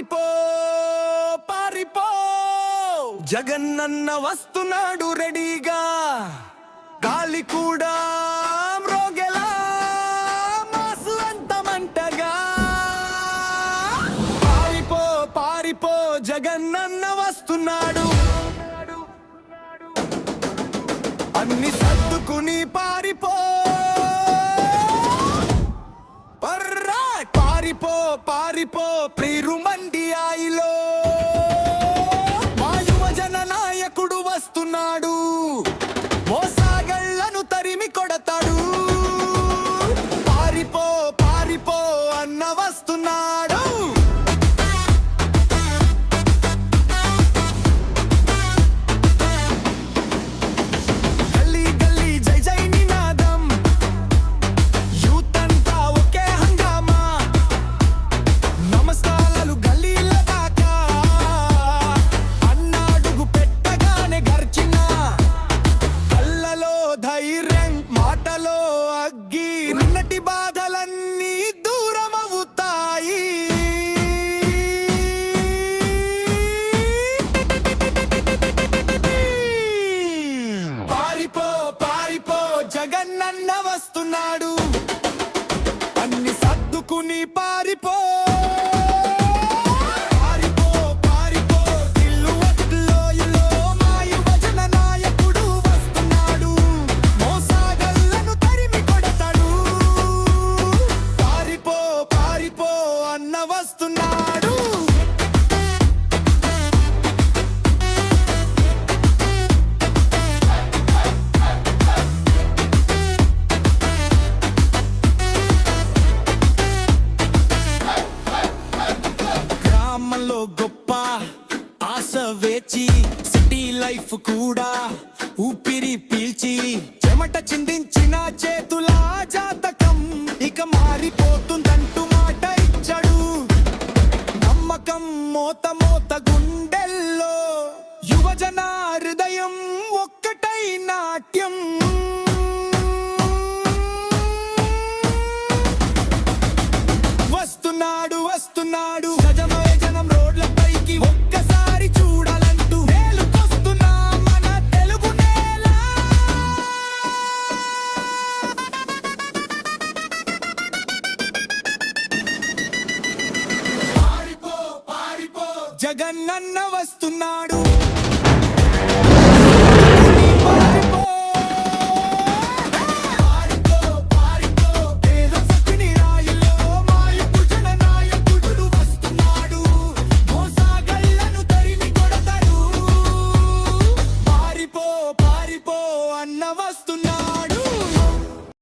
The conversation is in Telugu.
పారిపో పారిపో జగనన్న వస్తున్నాడు రెడీగా గాలి కూడా మ్రోగెలా మాసు అంత మంటగా పారిపో పారిపో జగనన్న వస్తున్నాడు అన్ని సర్దుకుని పారిపో పారిపో పారిపో ప్రీరు మండి ఆయిలో మా యువజన నాయకుడు వస్తున్నాడు మోసాగళ్లను తరిమి కొడతాడు పారిపో పారిపో అన్న వస్తున్నాడు గల్లీ గల్లీ జై జై నినాదం యూత్ అంతా ఒకే హంగామా నమస్కారాలు గల్లీల దాకా అన్నాడుగు పెట్టగానే గర్చిన కళ్ళలో ధైర్యం మాటలో అగ్గి నిన్నటి బాధలన్నీ దూరమవుతాయి పారిపో పారిపో జగనన్న వస్తున్నాడు అన్ని సర్దుకుని పారిపో పారిపో పారిపో లోయలో మా యువజన నాయకుడు వస్తున్నాడు మోసాగళ్లను తరిమి కొడతాడు పారిపో పారిపో అన్న వస్తున్నాడు గ్రామంలో గొప్ప ఆశ వేచి సిటీ లైఫ్ కూడా ఊపిరి పీల్చి చెమట చిందించిన చేతుల జాతకం ఇక మారిపోతుందంటూ మాట ఇచ్చాడు నమ్మకం మోత మోత గుండెల్లో యువజన హృదయం ఒక్కటై నాట్యం వస్తున్నాడు వస్తున్నాడు గజమయ జనం రోడ్లపైకి ఒక్కసారి చూడాలంటూ మేలుకొస్తున్నా మన తెలుగు నేల పారిపో పారిపో జగనన్న వస్తున్నాడు అన్న వస్తున్నాడు